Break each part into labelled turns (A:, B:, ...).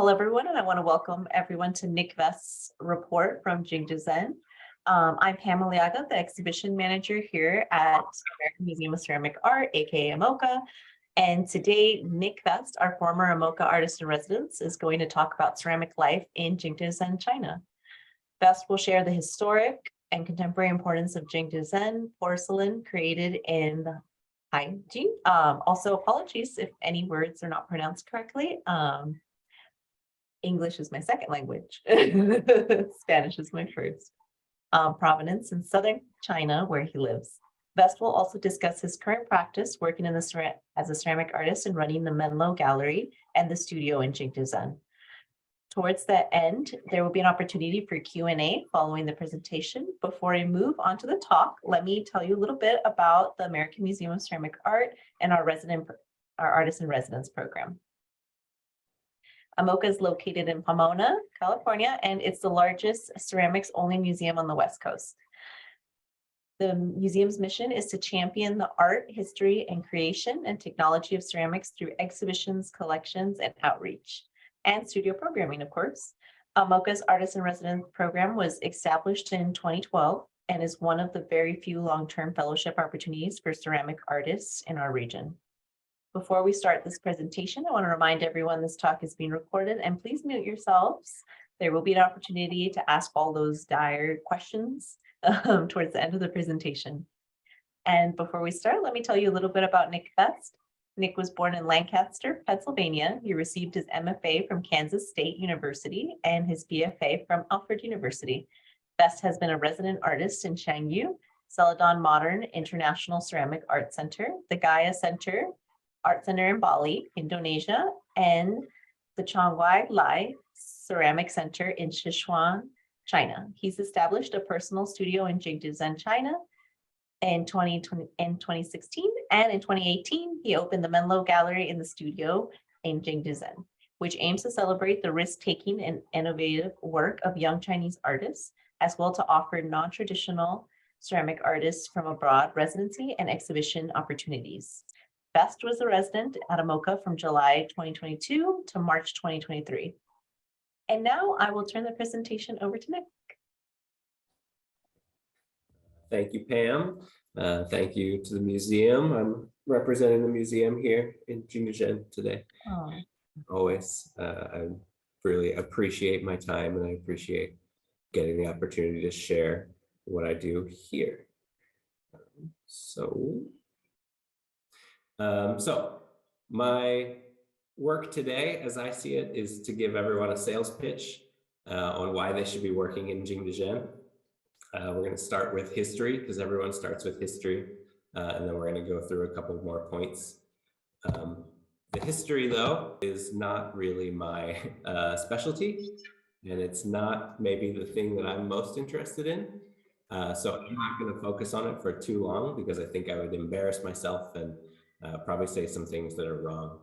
A: Hello, everyone, and I want to welcome everyone to Nick Vest's report from Jingdezhen. I'm Pam Aliaga, the exhibition manager here at American Museum of Ceramic Art, aka AMOCA. And today, Nick Vest, our former AMOCA Artist-in-Residence, is going to talk about ceramic life in Jingdezhen, China. Vest will share the historic and contemporary importance of Jingdezhen porcelain created in the hygiene. Also, apologies if any words are not pronounced correctly. English is my second language. Spanish is my first. Provenance in southern China, where he lives. Vest will also discuss his current practice working in the as a ceramic artist and running the MenLo Gallery and the studio in Jingdezhen. Towards the end, there will be an opportunity for Q&A following the presentation. Before I move on to the talk, let me tell you a little bit about the American Museum of Ceramic Art and our Artist-in-Residence program. AMOCA is located in Pomona, California, and it's the largest ceramics-only museum on the West Coast. The museum's mission is to champion the art, history, and creation and technology of ceramics through exhibitions, collections, and outreach, and studio programming, of course. AMOCA's Artist-in-Residence program was established in 2012 and is one of the very few long-term fellowship opportunities for ceramic artists in our region. Before we start this presentation, I want to remind everyone this talk is being recorded, and please mute yourselves. There will be an opportunity to ask all those dire questions towards the end of the presentation. And before we start, let me tell you a little bit about Nick Vest. Nick was born in Lancaster, Pennsylvania. He received his MFA from Kansas State University and his BFA from Alfred University. Vest has been a resident artist in Shangyu, Celadon Modern International Ceramic Art Center, the Gaya Art Center in Bali, Indonesia, and the Quiong Lai Ceramic Center in Sichuan, China. He's established a personal studio in Jingdezhen, China in 2016, and in 2018, he opened the MenLo Gallery and Studio in Jingdezhen, which aims to celebrate the risk-taking and innovative work of young Chinese artists, as well to offer non-traditional ceramic artists from abroad residency and exhibition opportunities. Vest was a resident at AMOCA from July 2022 to March 2023. And now I will turn the presentation over to Nick.
B: Thank you, Pam. Thank you to the museum. I'm representing the museum here in Jingdezhen today.
A: Oh.
B: Always. I really appreciate my time, and I appreciate getting the opportunity to share what I do here. So my work today, as I see it, is to give everyone a sales pitch on why they should be working in Jingdezhen. We're going to start with history, because everyone starts with history, and then we're going to go through a couple more points. The history, though, is not really my specialty, and it's not maybe the thing that I'm most interested in. So I'm not going to focus on it for too long, because I think I would embarrass myself and probably say some things that are wrong.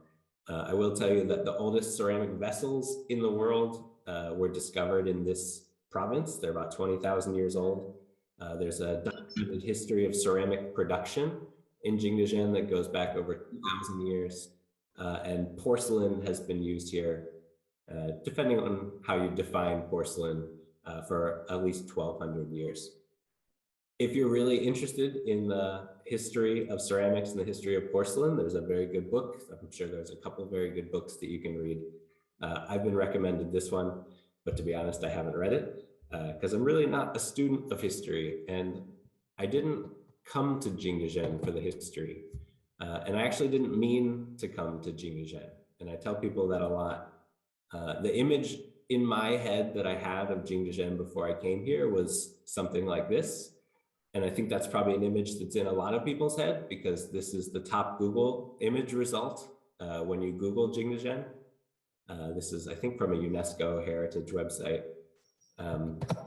B: I will tell you that the oldest ceramic vessels in the world were discovered in this province. They're about 20,000 years old. There's a documented history of ceramic production in Jingdezhen that goes back over 2,000 years. And porcelain has been used here, depending on how you define porcelain, for at least 1,200 years. If you're really interested in the history of ceramics and the history of porcelain, there's a very good book. I'm sure there's a couple of very good books that you can read. I've been recommended this one, but to be honest, I haven't read it because I'm really not a student of history, and I didn't come to Jingdezhen for the history. And I actually didn't mean to come to Jingdezhen. And I tell people that a lot. The image in my head that I had of Jingdezhen before I came here was something like this. And I think that's probably an image that's in a lot of people's head, because this is the top Google image result when you Google Jingdezhen. This is, I think, from a UNESCO heritage website.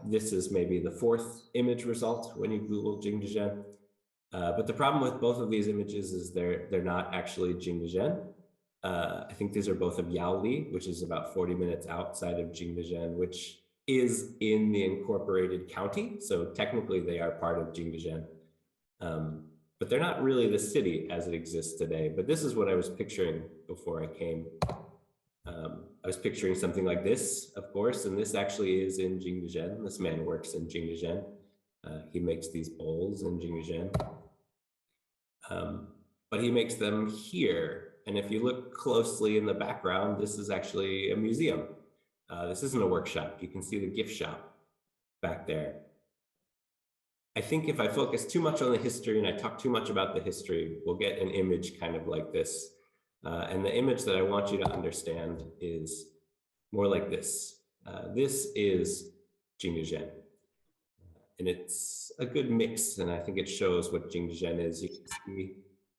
B: This is maybe the fourth image result when you Google Jingdezhen. But the problem with both of these images is they're not actually Jingdezhen. I think these are both of Yaoli, which is about 40 minutes outside of Jingdezhen, which is in the incorporated county. So technically they are part of Jingdezhen. But they're not really the city as it exists today. But this is what I was picturing before I came. I was picturing something like this, of course, and this actually is in Jingdezhen. This man works in Jingdezhen. He makes these bowls in Jingdezhen, but he makes them here. And if you look closely in the background, this is actually a museum. This isn't a workshop. You can see the gift shop back there. I think if I focus too much on the history and I talk too much about the history, we'll get an image kind of like this. And the image that I want you to understand is more like this. This is Jingdezhen. And it's a good mix, and I think it shows what Jingdezhen is. You can see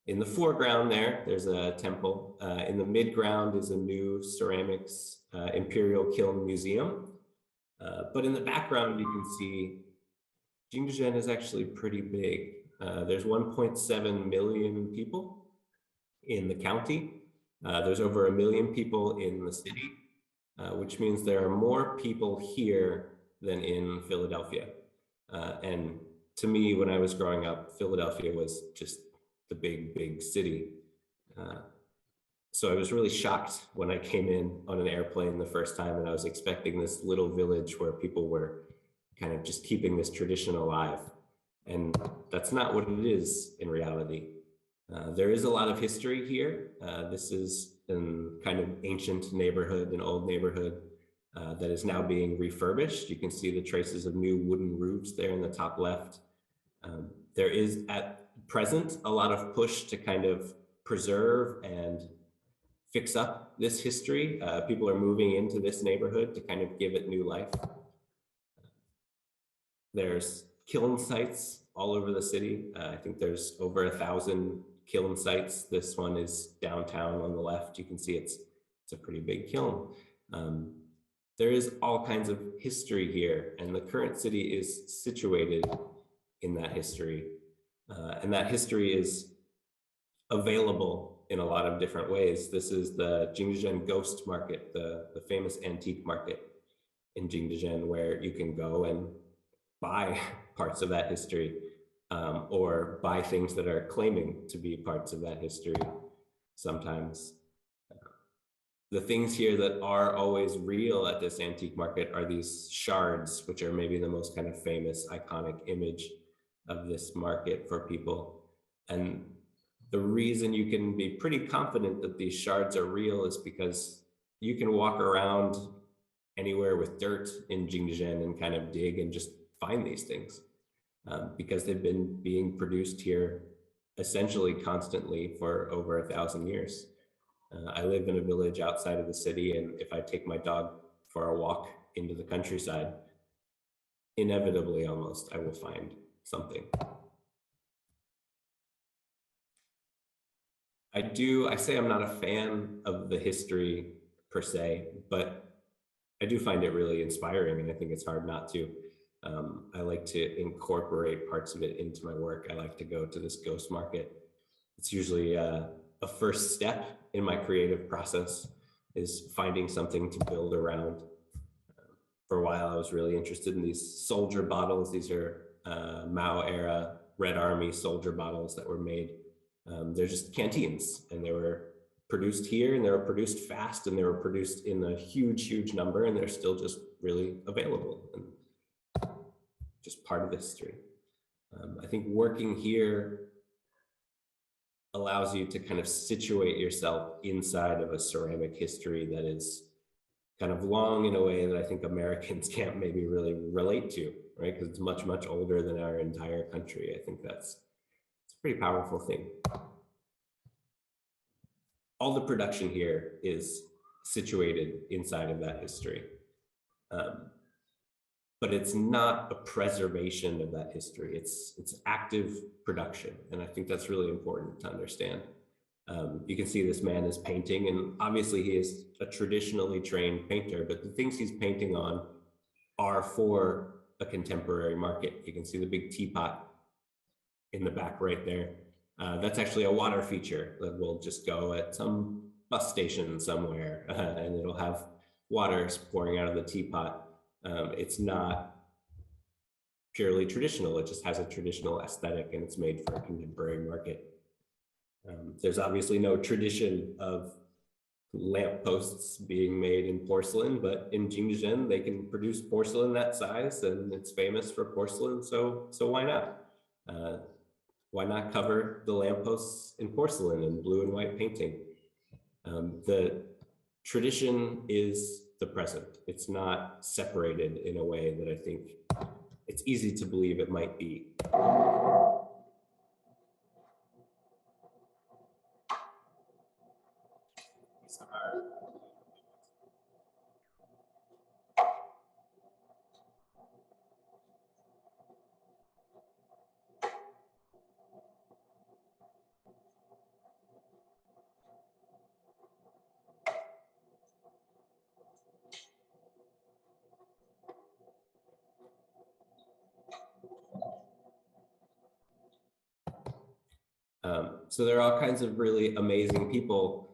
B: in the foreground there's a temple. In the midground is a new ceramics imperial kiln museum. But in the background, you can see Jingdezhen is actually pretty big. There's 1.7 million people in the county. There's over 1 million people in the city, which means there are more people here than in Philadelphia. And to me, when I was growing up, Philadelphia was just the big city. So I was really shocked when I came in on an airplane the first time, and I was expecting this little village where people were kind of just keeping this tradition alive. And that's not what it is in reality. There is a lot of history here. This is a kind of ancient neighborhood, an old neighborhood that is now being refurbished. You can see the traces of new wooden roofs there in the top left. There is at present a lot of push to kind of preserve and fix up this history. People are moving into this neighborhood to kind of give it new life. There's kiln sites all over the city. I think there's over 1,000 kiln sites. This one is downtown on the left. You can see it's a pretty big kiln. There is all kinds of history here, and the current city is situated in that history. And that history is available in a lot of different ways. This is the Jingdezhen Ghost Market, the famous antique market in Jingdezhen, where you can go and buy parts of that history, or buy things that are claiming to be parts of that history sometimes. The things here that are always real at this antique market are these shards, which are maybe the most kind of famous, iconic image of this market for people. And the reason you can be pretty confident that these shards are real is because you can walk around anywhere with dirt in Jingdezhen and kind of dig and just find these things, because they've been being produced here essentially constantly for over 1,000 years. I live in a village outside of the city, and if I take my dog for a walk into the countryside, inevitably almost, I will find something. I say I'm not a fan of the history per se, but I do find it really inspiring, and I think it's hard not to. I like to incorporate parts of it into my work. I like to go to this ghost market. It's usually a first step in my creative process, is finding something to build around. For a while, I was really interested in these soldier bottles. These are Mao era Red Army soldier bottles that were made. They're just canteens, and they were produced here, and they were produced fast, and they were produced in a huge number, and they're still just really available and just part of the history. I think working here allows you to kind of situate yourself inside of a ceramic history that is kind of long in a way that I think Americans can't maybe really relate to, right? Because it's much older than our entire country. I think it's a pretty powerful thing. All the production here is situated inside of that history. But it's not a preservation of that history. It's active production. And I think that's really important to understand. You can see this man is painting, and obviously he is a traditionally trained painter, but the things he's painting on are for a contemporary market. You can see the big teapot in the back right there. That's actually a water feature that will just go at some bus station somewhere, and it'll have water pouring out of the teapot. It's not purely traditional. It just has a traditional aesthetic, and it's made for a contemporary market. There's obviously no tradition of lampposts being made in porcelain, but in Jingdezhen, they can produce porcelain that size, and it's famous for porcelain, so why not? Why not cover the lampposts in porcelain and blue and white painting? The tradition is the present. It's not separated in a way that I think it's easy to believe it might be. So there are all kinds of really amazing people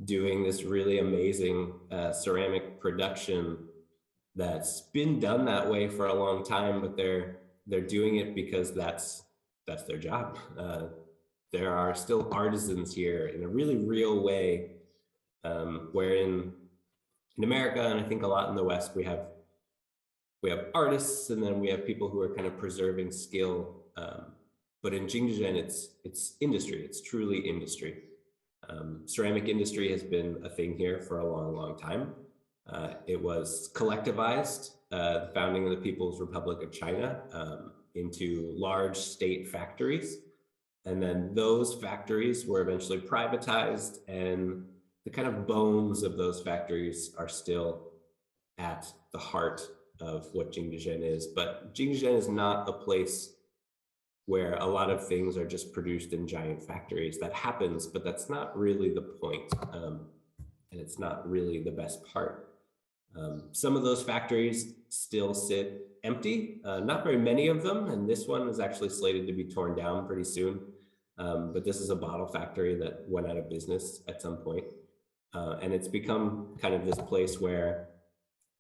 B: doing this really amazing ceramic production that's been done that way for a long time, but they're doing it because that's their job. There are still artisans here in a really real way, where in America, and I think a lot in the West, we have artists, and then we have people who are kind of preserving skill. But in Jingdezhen, it's industry. It's truly industry. Ceramic industry has been a thing here for a long, long time. It was collectivized, the founding of the People's Republic of China, into large state factories. And then those factories were eventually privatized, and the kind of bones of those factories are still at the heart of what Jingdezhen is. But Jingdezhen is not a place where a lot of things are just produced in giant factories. That happens, but that's not really the point. And it's not really the best part. Some of those factories still sit empty, not very many of them. And this one is actually slated to be torn down pretty soon. But this is a bottle factory that went out of business at some point. And it's become kind of this place where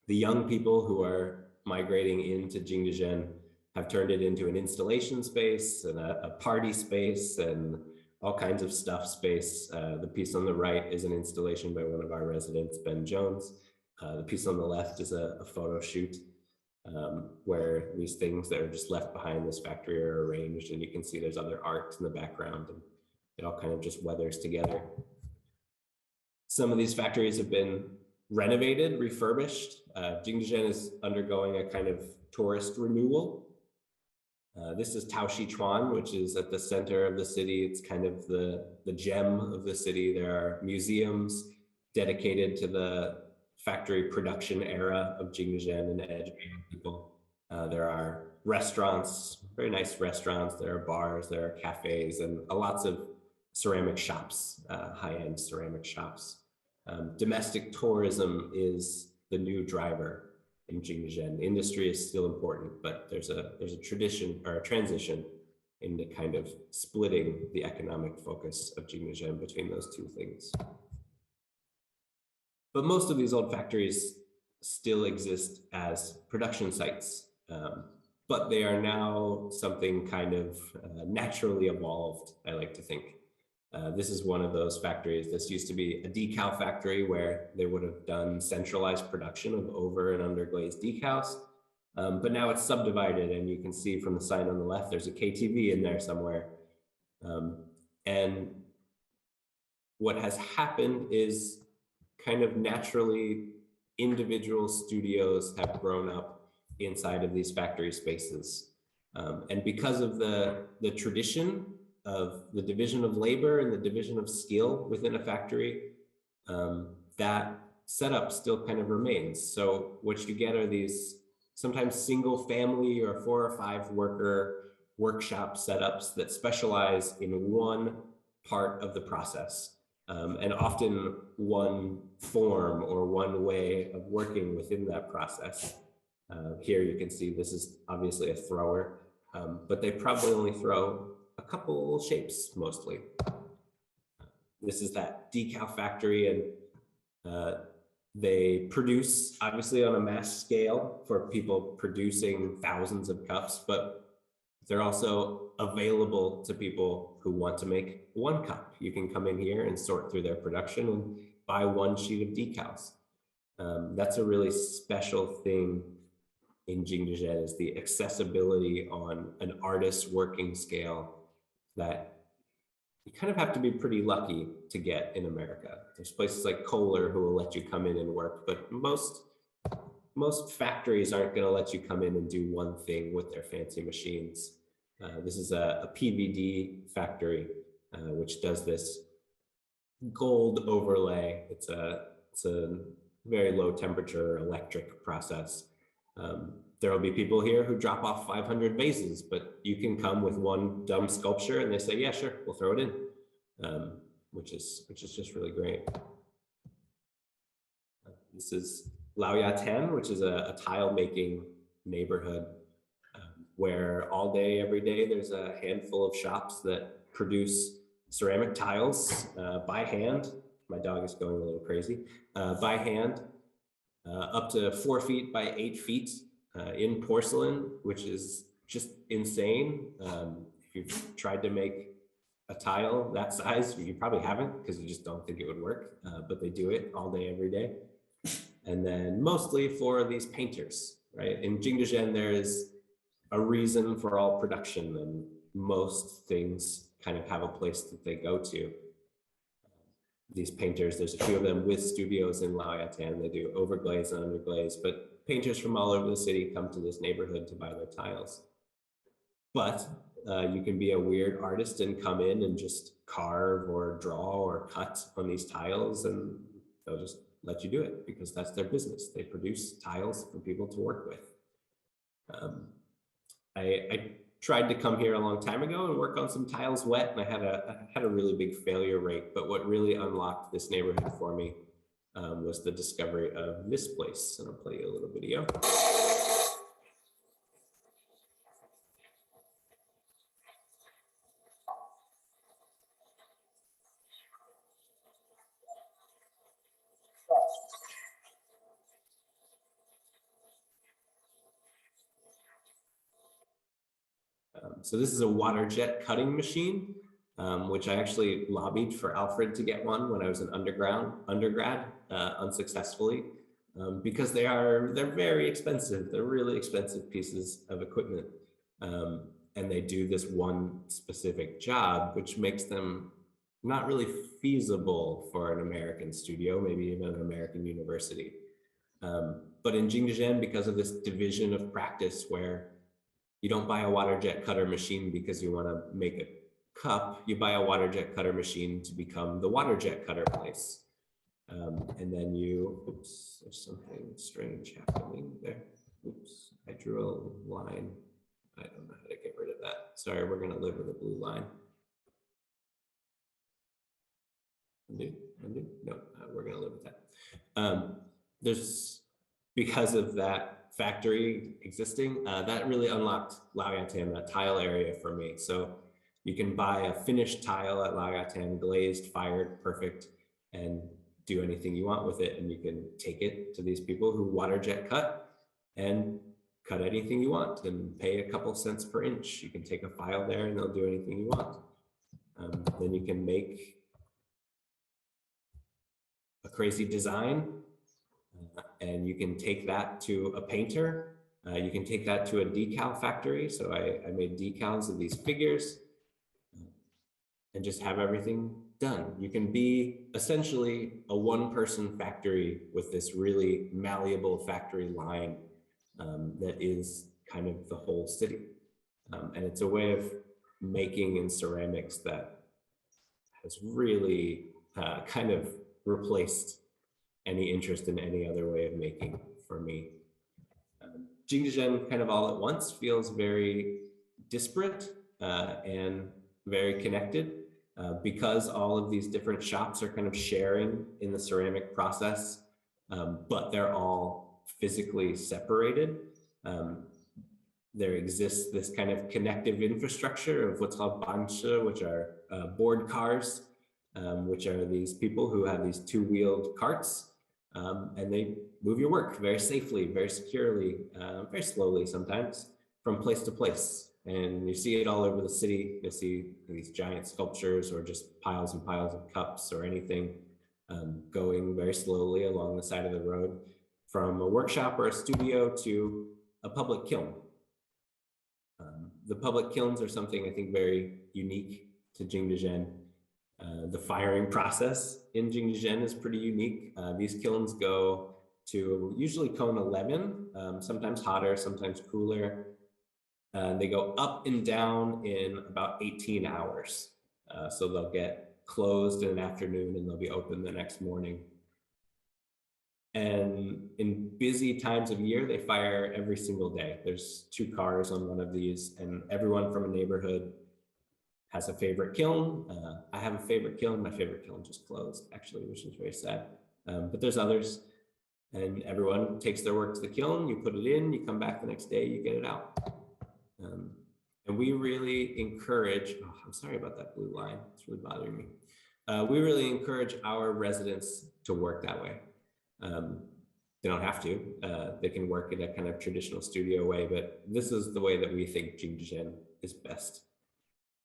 B: the young people who are migrating into Jingdezhen have turned it into an installation space and a party space and all kinds of stuff space. The piece on the right is an installation by one of our residents, Ben Jones. The piece on the left is a photo shoot where these things that are just left behind this factory are arranged, and you can see there's other art in the background, and it all kind of just weathers together. Some of these factories have been renovated, refurbished. Jingdezhen is undergoing a kind of tourist renewal. This is Tao Sichuan, which is at the center of the city. It's kind of the gem of the city. There are museums dedicated to the factory production era of Jingdezhen and educating people. There are restaurants, very nice restaurants. There are bars, there are cafes, and lots of ceramic shops, high-end ceramic shops. Domestic tourism is the new driver in Jingdezhen. Industry is still important, but there's a tradition or a transition into kind of splitting the economic focus of Jingdezhen between those two things. But most of these old factories still exist as production sites, but they are now something kind of naturally evolved, I like to think. This is one of those factories. This used to be a decal factory where they would have done centralized production of over and underglazed decals. But now it's subdivided, and you can see from the sign on the left, there's a KTV in there somewhere. And what has happened is kind of naturally individual studios have grown up inside of these factory spaces. And because of the tradition of the division of labor and the division of skill within a factory, that setup still kind of remains. So what you get are these sometimes single family or 4 or 5 worker workshop setups that specialize in one part of the process, and often one form or one way of working within that process. Here you can see this is obviously a thrower, but they probably only throw a couple shapes mostly. This is that decal factory, and they produce obviously on a mass scale for people producing thousands of cups, but they're also available to people who want to make 1 cup. You can come in here and sort through their production and buy one sheet of decals. That's a really special thing in Jingdezhen, is the accessibility on an artist's working scale that you kind of have to be pretty lucky to get in America. There's places like Kohler who will let you come in and work, but most factories aren't going to let you come in and do one thing with their fancy machines. This is a PVD factory, which does this gold overlay. It's a very low temperature electric process. There will be people here who drop off 500 vases, but you can come with one dumb sculpture and they say, yeah, sure, we'll throw it in, which is just really great. This is Laoyatan, which is a tile making neighborhood where all day, every day, there's a handful of shops that produce ceramic tiles by hand. My dog is going a little crazy. By hand, up to 4 feet by 8 feet in porcelain, which is just insane. If you've tried to make a tile that size, you probably haven't, because you just don't think it would work, but they do it all day, every day. And then mostly for these painters, right? In Jingdezhen, there is a reason for all production, and most things kind of have a place that they go to. These painters, there's a few of them with studios in Laoyatan. They do overglaze and underglaze, but painters from all over the city come to this neighborhood to buy their tiles. But you can be a weird artist and come in and just carve or draw or cut on these tiles, and they'll just let you do it because that's their business. They produce tiles for people to work with. I tried to come here a long time ago and work on some tiles wet, and I had a really big failure rate. But what really unlocked this neighborhood for me was the discovery of this place. And I'll play you a little video. So this is a water jet cutting machine, which I actually lobbied for Alfred to get one when I was an undergrad, unsuccessfully, because they're very expensive. They're really expensive pieces of equipment, and they do this one specific job, which makes them not really feasible for an American studio, maybe even an American university. But in Jingdezhen, because of this division of practice where you don't buy a water jet cutter machine because you want to make a cup, you buy a water jet cutter machine to become the water jet cutter place. And then oops, there's something strange happening there. Oops, I drew a line. I don't know how to get rid of that. Sorry, we're going to live with a blue line. Undo? No, we're going to live with that. Because of that factory existing, that really unlocked Laoyatan, that tile area for me. So you can buy a finished tile at Laoyatan, glazed, fired, perfect, and do anything you want with it. And you can take it to these people who water jet cut and cut anything you want and pay a couple cents per inch. You can take a file there and they'll do anything you want. Then you can make a crazy design, and you can take that to a painter. You can take that to a decal factory. So I made decals of these figures and just have everything done. You can be essentially a one-person factory with this really malleable factory line that is kind of the whole city. And it's a way of making in ceramics that has really kind of replaced any interest in any other way of making for me. Jingdezhen kind of all at once feels very disparate and very connected because all of these different shops are kind of sharing in the ceramic process, but they're all physically separated. There exists this kind of connective infrastructure of what's called banshi, which are board cars, which are these people who have these two-wheeled carts. And they move your work very safely, very securely, very slowly sometimes, from place to place. And you see it all over the city. You'll see these giant sculptures or just piles and piles of cups or anything. going very slowly along the side of the road from a workshop or a studio to a public kiln. The public kilns are something I think very unique to Jingdezhen. The firing process in Jingdezhen is pretty unique. These kilns go to usually cone 11, sometimes hotter, sometimes cooler. They go up and down in about 18 hours. So they'll get closed in an afternoon and they'll be open the next morning. And in busy times of year, they fire every single day. There's 2 cars on one of these, and everyone from a neighborhood has a favorite kiln. I have a favorite kiln. My favorite kiln just closed, actually, which is very sad. But there's others, and everyone takes their work to the kiln. You put it in, you come back the next day, you get it out. And we really encourage, oh, I'm sorry about that blue line, it's really bothering me. We really encourage our residents to work that way. They don't have to, they can work in a kind of traditional studio way, but this is the way that we think Jingdezhen is best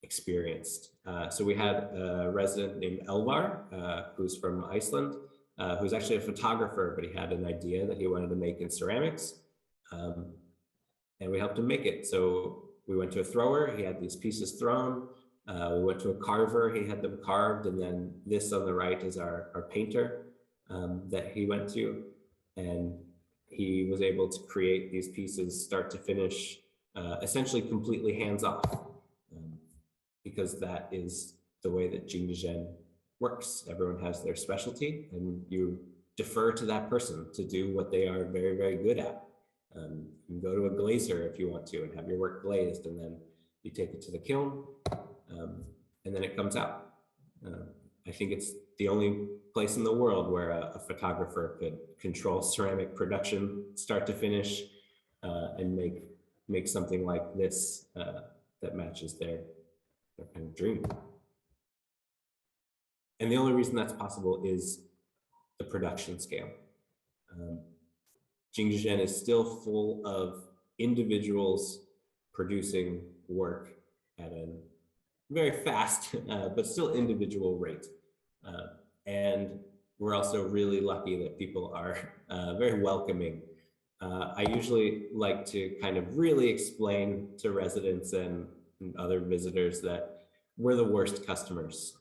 B: experienced. So we had a resident named Elvar, who's from Iceland, who's actually a photographer, but he had an idea that he wanted to make in ceramics. And we helped him make it. So we went to a thrower, he had these pieces thrown. We went to a carver, he had them carved. And then this on the right is our painter that he went to. And he was able to create these pieces start to finish, essentially completely hands-off. Because that is the way that Jingdezhen works. Everyone has their specialty and you defer to that person to do what they are very, very good at. You can go to a glazer if you want to and have your work glazed, and then you take it to the kiln, and then it comes out. I think it's the only place in the world where a photographer could control ceramic production, start to finish, and make something like this that matches their kind of dream. And the only reason that's possible is the production scale. Jingdezhen is still full of individuals producing work at a very fast, but still individual rate. And we're also really lucky that people are very welcoming. I usually like to kind of really explain to residents and other visitors that we're the worst customers.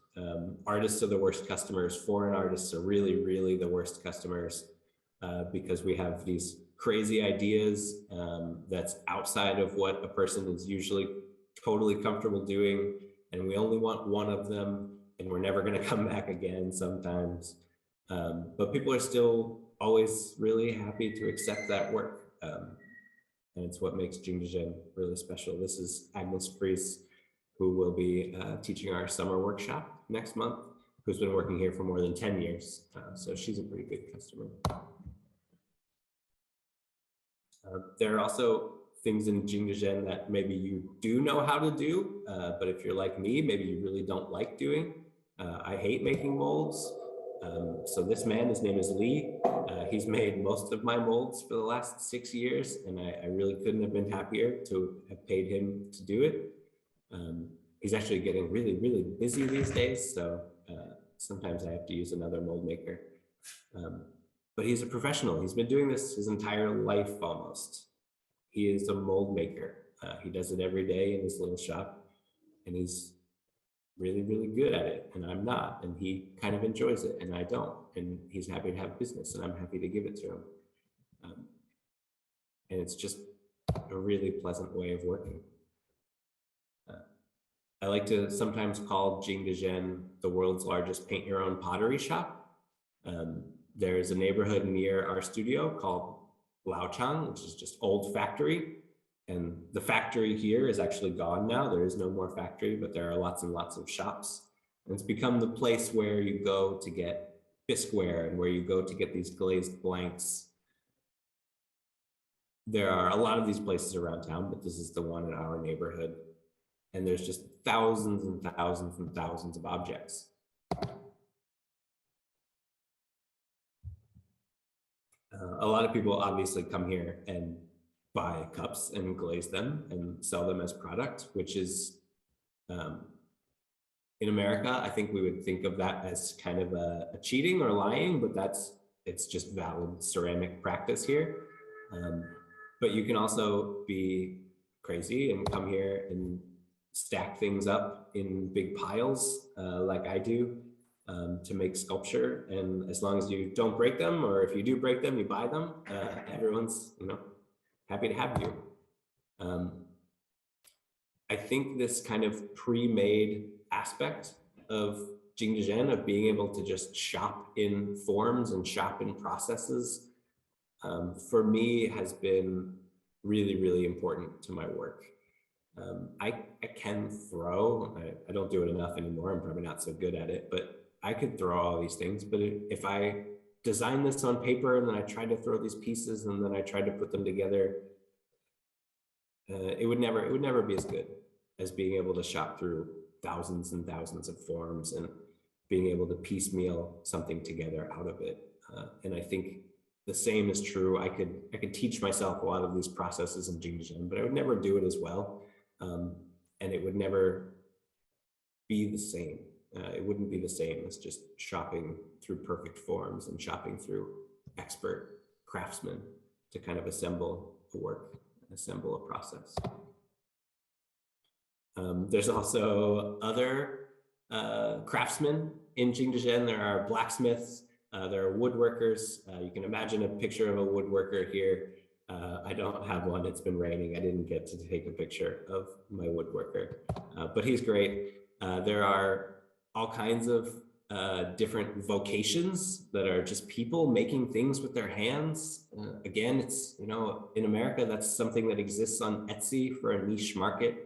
B: Artists are the worst customers. Foreign artists are really, really the worst customers. Because we have these crazy ideas that's outside of what a person is usually totally comfortable doing, and we only want one of them, and we're never going to come back again sometimes. But people are still always really happy to accept that work, and it's what makes Jingdezhen really special. This is Agnes Fries, who will be teaching our summer workshop next month, who's been working here for more than 10 years, so she's a pretty good customer. There are also things in Jingdezhen that maybe you do know how to do, but if you're like me, maybe you really don't like doing. I hate making molds. So this man, his name is Lee. He's made most of my molds for the last 6 years, and I really couldn't have been happier to have paid him to do it. He's actually getting really, really busy these days, so sometimes I have to use another mold maker. But he's a professional. He's been doing this his entire life almost. He is a mold maker. He does it every day in his little shop, and he's really, really good at it, and I'm not. And he kind of enjoys it, and I don't. And he's happy to have business, and I'm happy to give it to him. And it's just a really pleasant way of working. I like to sometimes call Jingdezhen the world's largest paint-your-own pottery shop. There's a neighborhood near our studio called Laochang, which is just old factory. And the factory here is actually gone now. There is no more factory, but there are lots and lots of shops. And it's become the place where you go to get bisqueware and where you go to get these glazed blanks. There are a lot of these places around town, but this is the one in our neighborhood. And there's just thousands and thousands and thousands of objects. A lot of people obviously come here and buy cups and glaze them and sell them as product, which is in America, I think we would think of that as kind of a cheating or lying, but it's just valid ceramic practice here. But you can also be crazy and come here and stack things up in big piles like I do to make sculpture. And as long as you don't break them, or if you do break them, you buy them, everyone's, you know, happy to have you. I think this kind of pre-made aspect of Jingdezhen, of being able to just shop in forms and shop in processes, for me has been really, really important to my work. I can throw, I don't do it enough anymore, I'm probably not so good at it, but I could throw all these things. But if I design this on paper and then I tried to throw these pieces and then I tried to put them together, it would never be as good as being able to shop through thousands and thousands of forms and being able to piecemeal something together out of it. And I think the same is true. I could teach myself a lot of these processes in Jingdezhen, but I would never do it as well. And it would never be the same. It wouldn't be the same as just shopping through perfect forms and shopping through expert craftsmen to kind of assemble a work, assemble a process. There's also other craftsmen in Jingdezhen. There are blacksmiths, there are woodworkers. You can imagine a picture of a woodworker here. I don't have one, it's been raining. I didn't get to take a picture of my woodworker, but he's great. There are all kinds of different vocations that are just people making things with their hands. Again, it's, you know, in America, that's something that exists on Etsy for a niche market.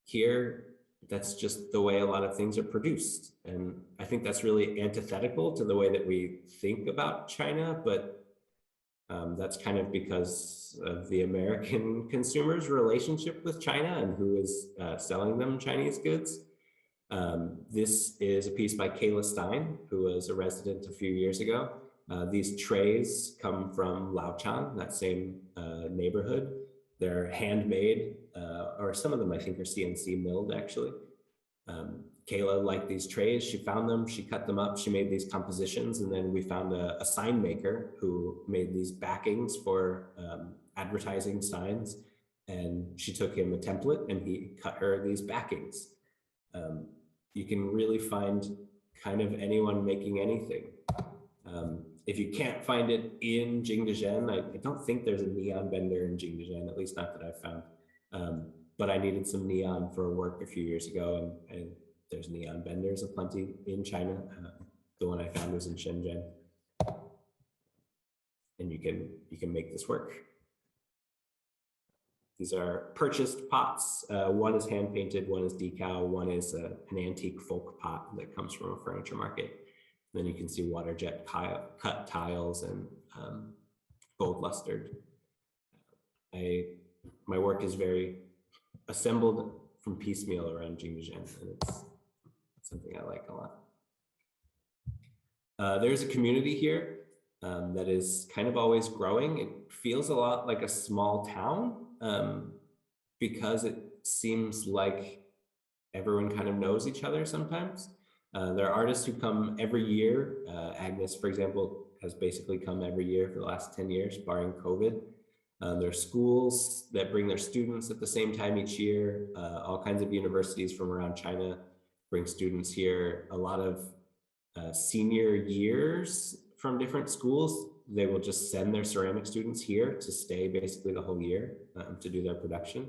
B: Here, that's just the way a lot of things are produced. And I think that's really antithetical to the way that we think about China, but that's kind of because of the American consumer's relationship with China and who is selling them Chinese goods. This is a piece by Kayla Stein, who was a resident a few years ago. These trays come from Laochan, that same neighborhood. They're handmade, or some of them I think are CNC milled actually. Kayla liked these trays, she found them, she cut them up, she made these compositions, and then we found a sign maker who made these backings for advertising signs, and she took him a template and he cut her these backings. You can really find kind of anyone making anything. If you can't find it in Jingdezhen, I don't think there's a neon vendor in Jingdezhen, at least not that I've found. But I needed some neon for work a few years ago, and there's neon vendors aplenty in China. The one I found was in Shenzhen. And you can make this work. These are purchased pots. One is hand painted, one is decal, one is an antique folk pot that comes from a furniture market. Then you can see water jet cut tiles and gold lustered. My work is very assembled from piecemeal around Jingdezhen, and it's something I like a lot. There's a community here that is kind of always growing. It feels a lot like a small town because it seems like everyone kind of knows each other sometimes. There are artists who come every year. Agnes, for example, has basically come every year for the last 10 years, barring COVID. There are schools that bring their students at the same time each year. All kinds of universities from around China bring students here. A lot of senior years from different schools, they will just send their ceramic students here to stay basically the whole year to do their production.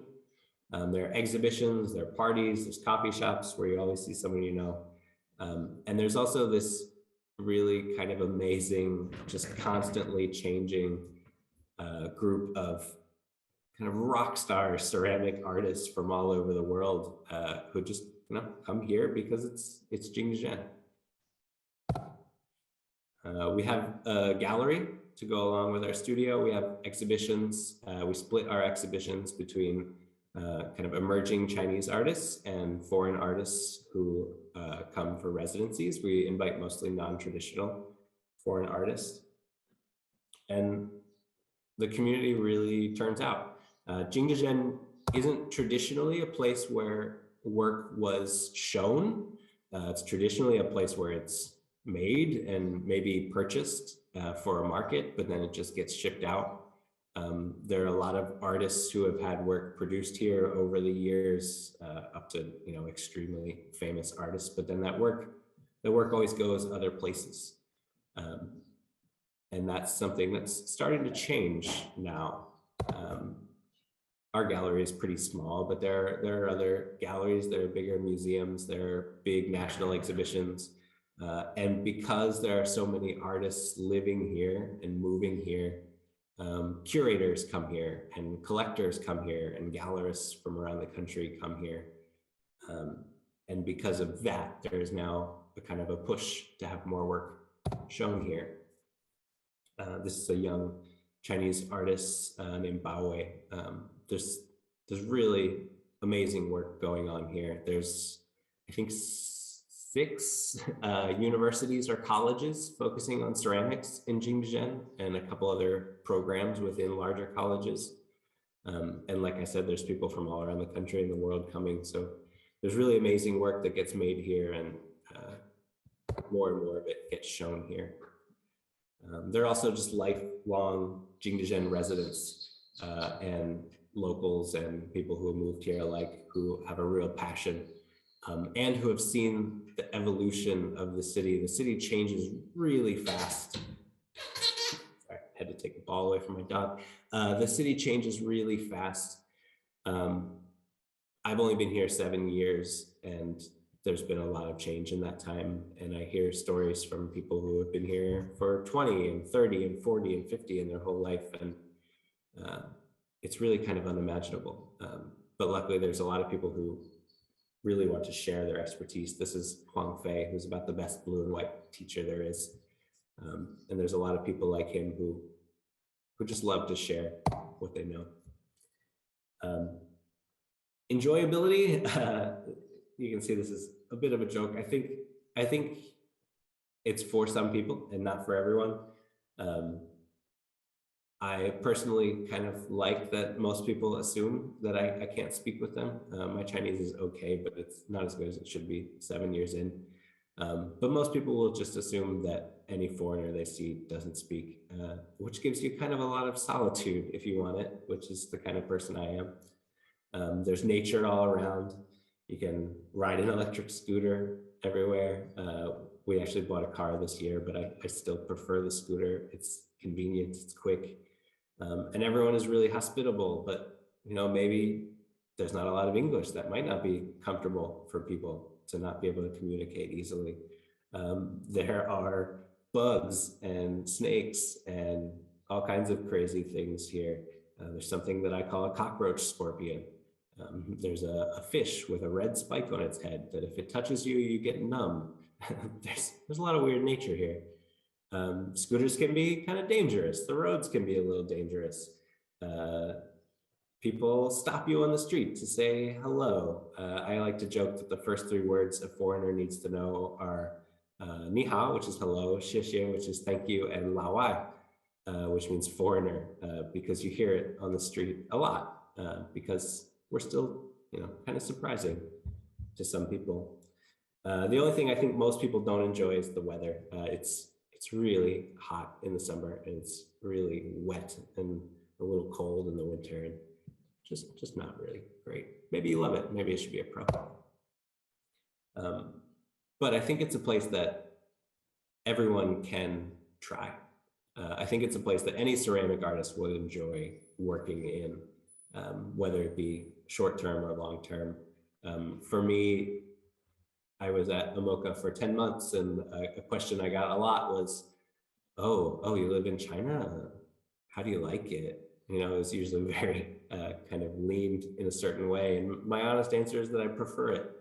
B: There are exhibitions, there are parties, there's coffee shops where you always see someone you know. And there's also this really kind of amazing, just constantly changing group of kind of rock star ceramic artists from all over the world who just, you know, come here because it's Jingdezhen. We have a gallery to go along with our studio. We have exhibitions. We split our exhibitions between kind of emerging Chinese artists and foreign artists who come for residencies. We invite mostly non-traditional foreign artists. And the community really turns out. Jingdezhen isn't traditionally a place where work was shown. It's traditionally a place where it's made and maybe purchased for a market, but then it just gets shipped out. There are a lot of artists who have had work produced here over the years, up to, you know, extremely famous artists, but then the work always goes other places. And that's something that's starting to change now. Our gallery is pretty small, but there are other galleries, there are bigger museums, there are big national exhibitions. And because there are so many artists living here and moving here, curators come here and collectors come here and gallerists from around the country come here. And because of that, there is now a kind of a push to have more work shown here. This is a young Chinese artist named Bao Wei. There's really amazing work going on here. There's, I think, 6 universities or colleges focusing on ceramics in Jingdezhen, and a couple other programs within larger colleges. And like I said, there's people from all around the country and the world coming. So there's really amazing work that gets made here, and more and more of it gets shown here. There are also just lifelong Jingdezhen residents and locals and people who have moved here alike, who have a real passion and who have seen the evolution of the city. The city changes really fast. Sorry, I had to take the ball away from my dog. The city changes really fast. I've only been here 7 years, and there's been a lot of change in that time. And I hear stories from people who have been here for 20 and 30 and 40 and 50 in their whole life. And it's really kind of unimaginable. But luckily there's a lot of people who really want to share their expertise. This is Quiong Lai, who's about the best blue and white teacher there is. And there's a lot of people like him who just love to share what they know. Enjoyability, you can see this is a bit of a joke. I think it's for some people and not for everyone. I personally kind of like that most people assume that I can't speak with them. My Chinese is okay, but it's not as good as it should be 7 years in. But most people will just assume that any foreigner they see doesn't speak, which gives you kind of a lot of solitude if you want it, which is the kind of person I am. There's nature all around. You can ride an electric scooter everywhere. We actually bought a car this year, but I still prefer the scooter. It's convenient, it's quick. And everyone is really hospitable, but you know, maybe there's not a lot of English. That might not be comfortable for people to not be able to communicate easily. There are bugs and snakes and all kinds of crazy things here. There's something that I call a cockroach scorpion. There's a fish with a red spike on its head that if it touches you, you get numb. There's a lot of weird nature here. Scooters can be kind of dangerous. The roads can be a little dangerous. People stop you on the street to say hello. I like to joke that the first 3 words a foreigner needs to know are ni hao, which is hello, xie xie, which is thank you, and lao wai, which means foreigner, because you hear it on the street a lot, because we're still, you know, kind of surprising to some people. The only thing I think most people don't enjoy is the weather. It's really hot in the summer, and it's really wet and a little cold in the winter, and just not really great. Maybe you love it. Maybe it should be a pro. But I think it's a place that everyone can try. I think it's a place that any ceramic artist would enjoy working in, whether it be short-term or long-term. For me, I was at AMOCA for 10 months, and a question I got a lot was, oh, you live in China? How do you like it? You know, it's usually very kind of leaned in a certain way. And my honest answer is that I prefer it.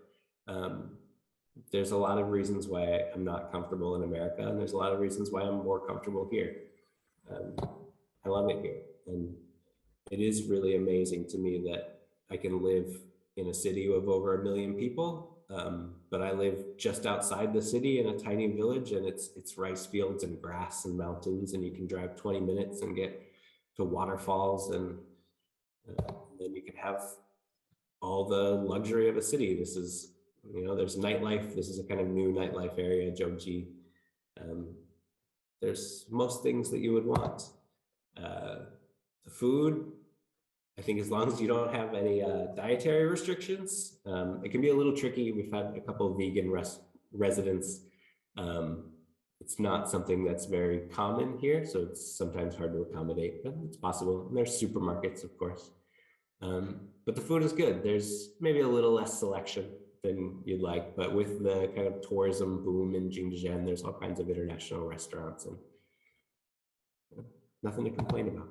B: There's a lot of reasons why I'm not comfortable in America, and there's a lot of reasons why I'm more comfortable here. I love it here. And it is really amazing to me that I can live in a city of over 1 million people, but I live just outside the city in a tiny village, and it's rice fields and grass and mountains, and you can drive 20 minutes and get to waterfalls, and then you can have all the luxury of a city. This is You know, there's nightlife. This is a kind of new nightlife area, Jiangxi. There's most things that you would want. The food, I think as long as you don't have any dietary restrictions, it can be a little tricky. We've had a couple of vegan residents. It's not something that's very common here, so it's sometimes hard to accommodate, but it's possible. And there's supermarkets, of course. But the food is good. There's maybe a little less selection than you'd like, but with the kind of tourism boom in Jingdezhen, there's all kinds of international restaurants and nothing to complain about.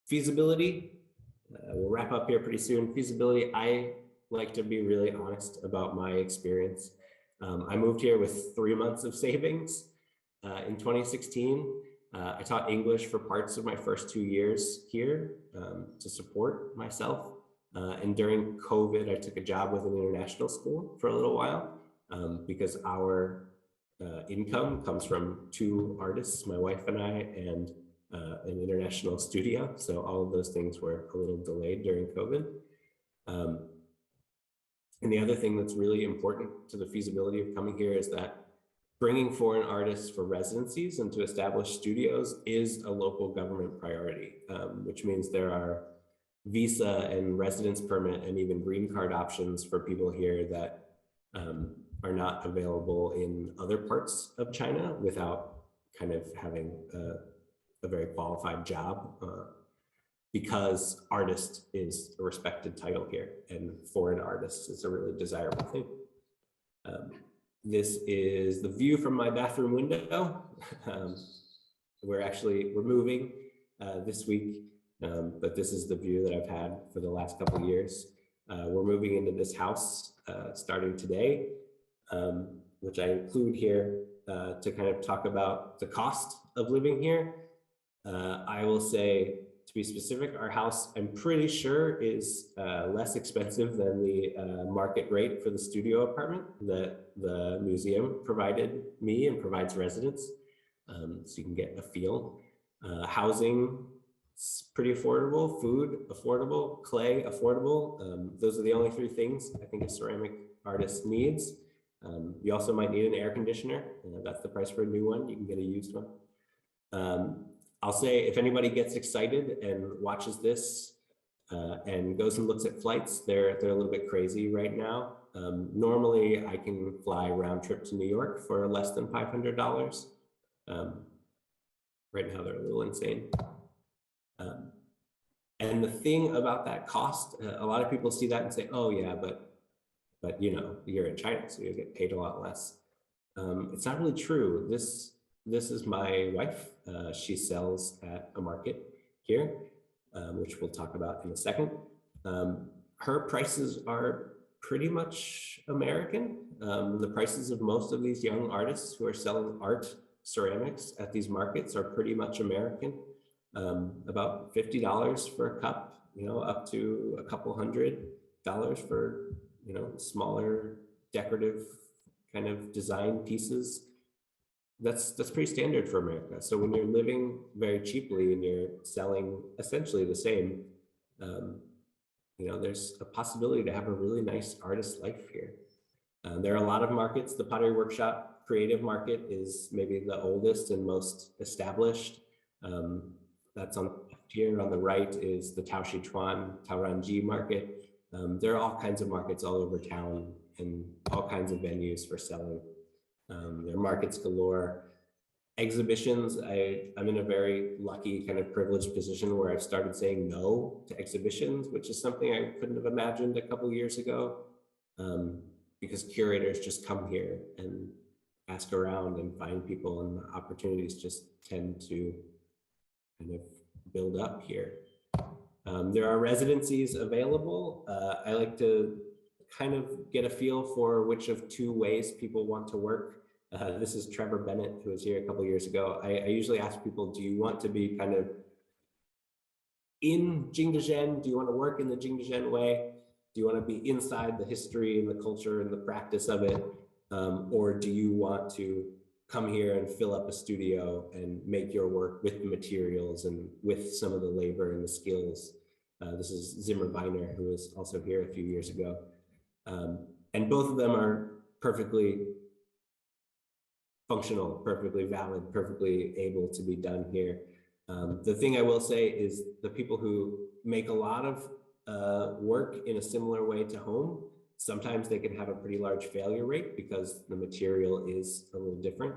B: Feasibility, we'll wrap up here pretty soon. Feasibility, I like to be really honest about my experience. I moved here with 3 months of savings in 2016. I taught English for parts of my first 2 years here to support myself. And during COVID, I took a job with an international school for a little while because our income comes from 2 artists, my wife and I, and an international studio. So all of those things were a little delayed during COVID. And the other thing that's really important to the feasibility of coming here is that bringing foreign artists for residencies and to establish studios is a local government priority, which means there are visa and residence permit and even green card options for people here that are not available in other parts of China without kind of having a very qualified job, because artist is a respected title here and foreign artists is a really desirable thing. This is the view from my bathroom window. We're moving this week, but this is the view that I've had for the last couple of years. We're moving into this house starting today, which I include here to kind of talk about the cost of living here. I will say, to be specific, our house, I'm pretty sure, is less expensive than the market rate for the studio apartment that the museum provided me and provides residents. So you can get a feel. Housing, it's pretty affordable. Food, affordable. Clay, affordable. Those are the only 3 things I think a ceramic artist needs. You also might need an air conditioner. That's the price for a new one. You can get a used one. I'll say, if anybody gets excited and watches this and goes and looks at flights, they're a little bit crazy right now. Normally, I can fly round trip to New York for less than $500. Right now, they're a little insane. And the thing about that cost, a lot of people see that and say, "Oh yeah, but you know, you're in China, so you get paid a lot less." It's not really true. This is my wife. She sells at a market here, which we'll talk about in a second. Her prices are pretty much American. The prices of most of these young artists who are selling art ceramics at these markets are pretty much American. About $50 for a cup, you know, up to a couple $100 for, you know, smaller decorative kind of design pieces. That's pretty standard for America. So when you're living very cheaply and you're selling essentially the same, you know, there's a possibility to have a really nice artist life here. There are a lot of markets. The Pottery Workshop creative market is maybe the oldest and most established. That's on here. On the right is the Sichuan Taoranji market. There are all kinds of markets all over town and all kinds of venues for selling. There are markets galore. Exhibitions, I'm in a very lucky kind of privileged position where I've started saying no to exhibitions, which is something I couldn't have imagined a couple of years ago, because curators just come here and ask around and find people, and the opportunities just tend to kind of build up here. There are residencies available. I like to kind of get a feel for which of 2 ways people want to work. This is Trevor Bennett, who was here a couple of years ago. I usually ask people, do you want to be kind of in Jingdezhen? Do you want to work in the Jingdezhen way? Do you want to be inside the history and the culture and the practice of it? Or do you want to come here and fill up a studio and make your work with the materials and with some of the labor and the skills? This is Zimmer Weiner, who was also here a few years ago. And both of them are perfectly functional, perfectly valid, perfectly able to be done here. The thing I will say is the people who make a lot of work in a similar way to home, sometimes they can have a pretty large failure rate because the material is a little different.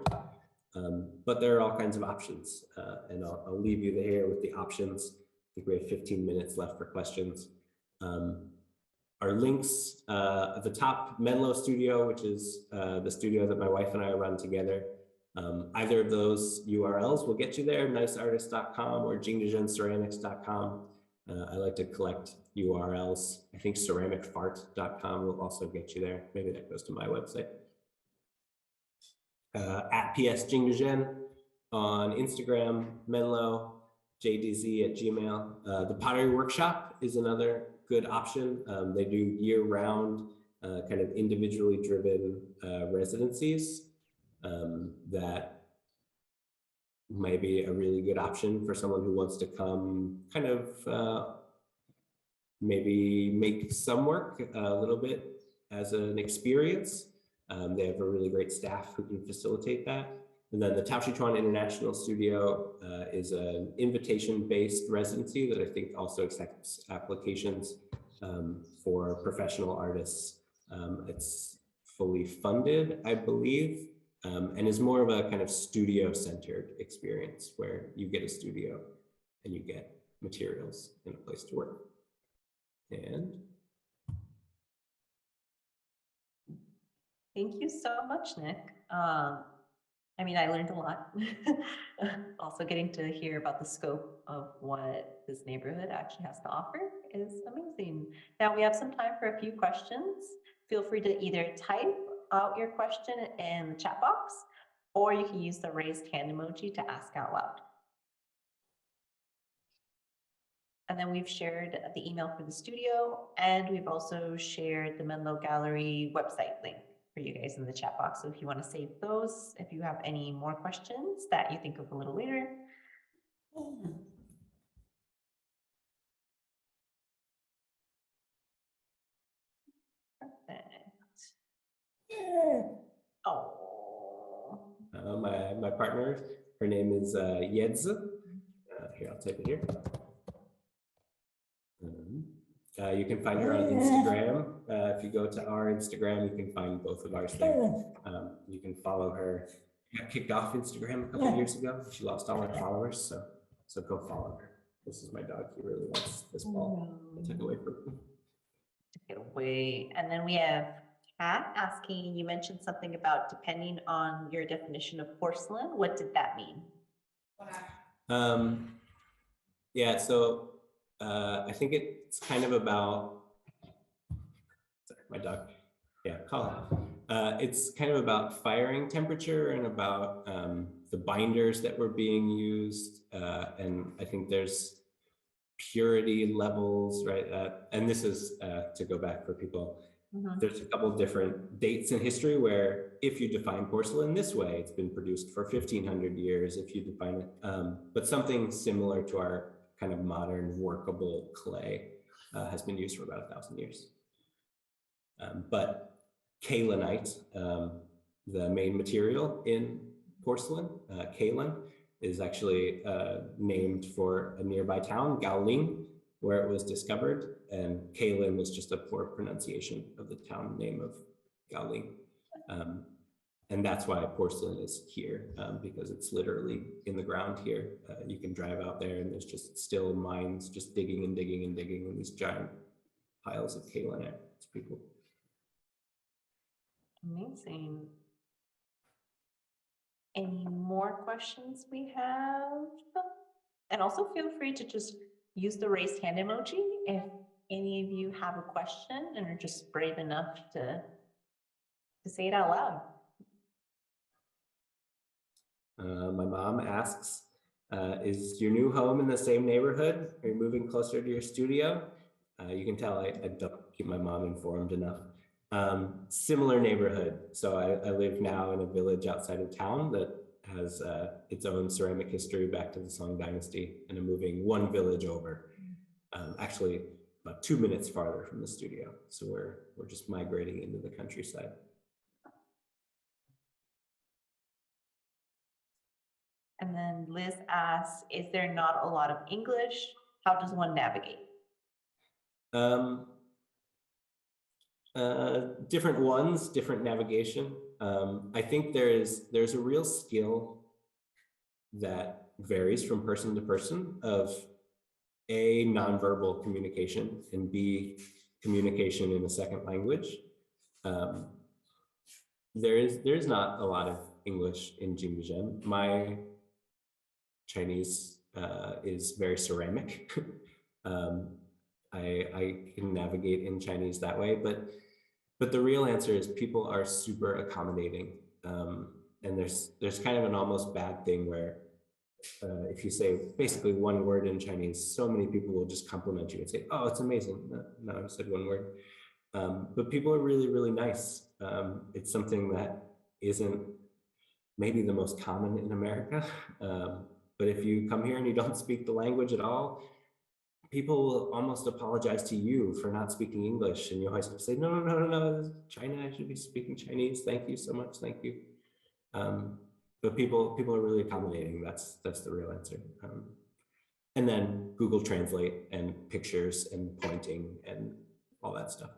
B: But there are all kinds of options, and I'll leave you there with the options. I think we have 15 minutes left for questions. Our links at the top, MenLo Studio, which is the studio that my wife and I run together. Either of those URLs will get you there, niceartist.com or jingdezhenceramics.com. I like to collect URLs. I think ceramicfart.com will also get you there. Maybe that goes to my website. At PS Jingdezhen on Instagram, MenLo, JDZ@gmail. The Pottery Workshop is another good option. They do year-round, kind of individually driven residencies that may be a really good option for someone who wants to come kind of maybe make some work a little bit as an experience. They have a really great staff who can facilitate that. And then the Sichuan International Studio is an invitation-based residency that I think also accepts applications for professional artists. It's fully funded, I believe, and is more of a kind of studio-centered experience where you get a studio and you get materials and a place to work. And
A: thank you so much, Nick. I mean, I learned a lot. Also getting to hear about the scope of what this neighborhood actually has to offer is amazing. Now we have some time for a few questions. Feel free to either type out your question in the chat box, or you can use the raised hand emoji to ask out loud. And then we've shared the email for the studio, and we've also shared the MenLo Gallery website link for you guys in the chat box. So if you want to save those, if you have any more questions that you think of a little later. Perfect. Oh.
B: My partner, her name is Yedze. Here, I'll type it here. You can find her on Instagram. If you go to our Instagram, you can find both of ours there. You can follow her. She got kicked off Instagram a couple of years ago. She lost all her followers, so go follow her. This is my dog. He really wants this ball. I took away from him.
A: Took it away. And then we have Kat asking, you mentioned something about depending on your definition of porcelain. What did that mean?
B: Yeah, so I think it's kind of about, sorry, my dog, yeah, call it. It's kind of about firing temperature and about the binders that were being used. And I think there's purity levels, right? And this is to go back for people. There's a couple different dates in history where if you define porcelain this way, it's been produced for 1500 years. If you define it, but something similar to our kind of modern workable clay has been used for about 1,000 years. But kaolinite, the main material in porcelain, kaolin, is actually named for a nearby town, Gaoling, where it was discovered, and kaolin was just a poor pronunciation of the town name of Gaoling. And that's why porcelain is here, because it's literally in the ground here. You can drive out there and there's just still mines just digging and digging and digging in these giant piles of kaolin. It's pretty cool.
A: Amazing. Any more questions we have? And also feel free to just use the raised hand emoji if any of you have a question and are just brave enough to say it out loud.
B: My mom asks, is your new home in the same neighborhood? Are you moving closer to your studio? You can tell I don't keep my mom informed enough. Similar neighborhood. So I live now in a village outside of town that has its own ceramic history back to the Song Dynasty, and I'm moving one village over. Actually, about 2 minutes farther from the studio. So we're just migrating into the countryside.
A: And then Liz asks, is there not a lot of English? How does one navigate?
B: Different ones, different navigation. I think there's a real skill that varies from person to person of A, nonverbal communication, and B, communication in a second language. There's not a lot of English in Jingdezhen. My Chinese is very ceramic. I can navigate in Chinese that way, but the real answer is people are super accommodating. And there's kind of an almost bad thing where if you say basically one word in Chinese, so many people will just compliment you and say, "Oh, it's amazing." No, I said one word. But people are really, really nice. It's something that isn't maybe the most common in America. But if you come here and you don't speak the language at all, people will almost apologize to you for not speaking English. And you always have to say, no, this is China, I should be speaking Chinese. Thank you so much, thank you. But people are really accommodating. That's the real answer. And then Google Translate and pictures and pointing and all that stuff.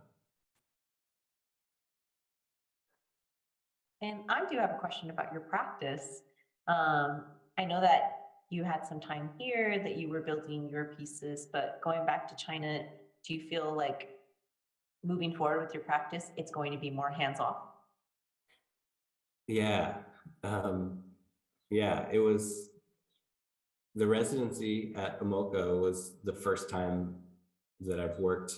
A: And I do have a question about your practice. I know that you had some time here, that you were building your pieces, but going back to China, do you feel like moving forward with your practice, it's going to be more hands-off?
B: Yeah. Yeah, it was the residency at AMOCA was the first time that I've worked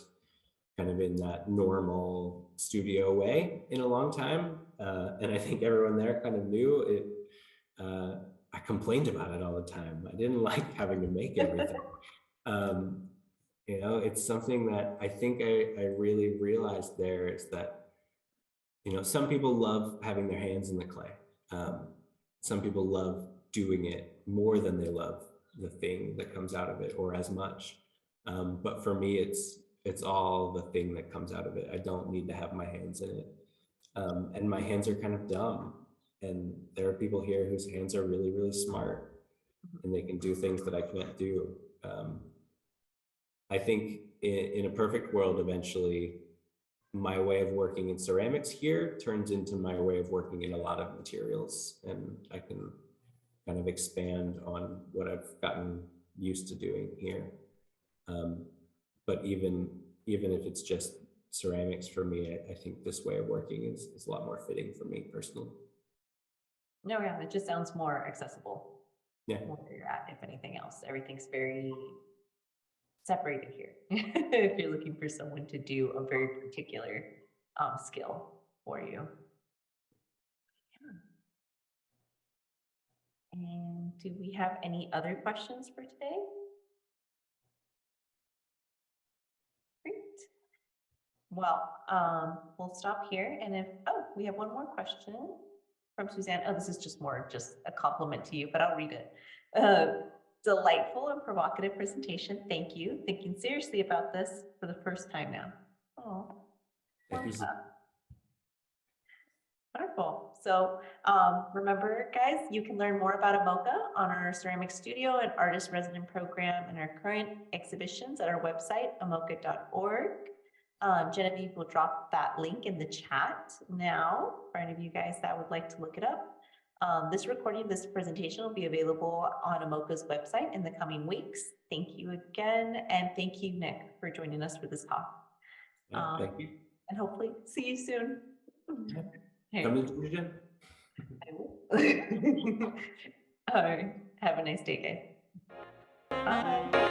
B: kind of in that normal studio way in a long time. And I think everyone there kind of knew it. I complained about it all the time. I didn't like having to make everything. You know, it's something that I think I really realized there is that, you know, some people love having their hands in the clay. Some people love doing it more than they love the thing that comes out of it or as much. But for me, it's all the thing that comes out of it. I don't need to have my hands in it. And my hands are kind of dumb. And there are people here whose hands are really, really smart and they can do things that I can't do. I think in a perfect world, eventually, my way of working in ceramics here turns into my way of working in a lot of materials, and I can kind of expand on what I've gotten used to doing here. But even if it's just ceramics for me, I think this way of working is a lot more fitting for me personally.
A: No, yeah, it just sounds more accessible.
B: Yeah.
A: Where you're at, if anything else. Everything's very separated here. If you're looking for someone to do a very particular skill for you. Yeah. And do we have any other questions for today? Great. Well, we'll stop here. And if, oh, we have one more question from Suzanne. Oh, this is just a compliment to you, but I'll read it. Delightful and provocative presentation. Thank you. Thinking seriously about this for the first time now. Oh, wonderful. So remember, guys, you can learn more about AMOCA on our ceramic studio and artist resident program and our current exhibitions at our website, amoca.org. Genevieve will drop that link in the chat now for any of you guys that would like to look it up. This recording of this presentation will be available on AMOCA's website in the coming weeks. Thank you again, and thank you, Nick, for joining us for this talk.
B: Thank you.
A: And hopefully see you soon.
B: Come to Jingdezhen.
A: I will. All right. Have a nice day, guys. Bye.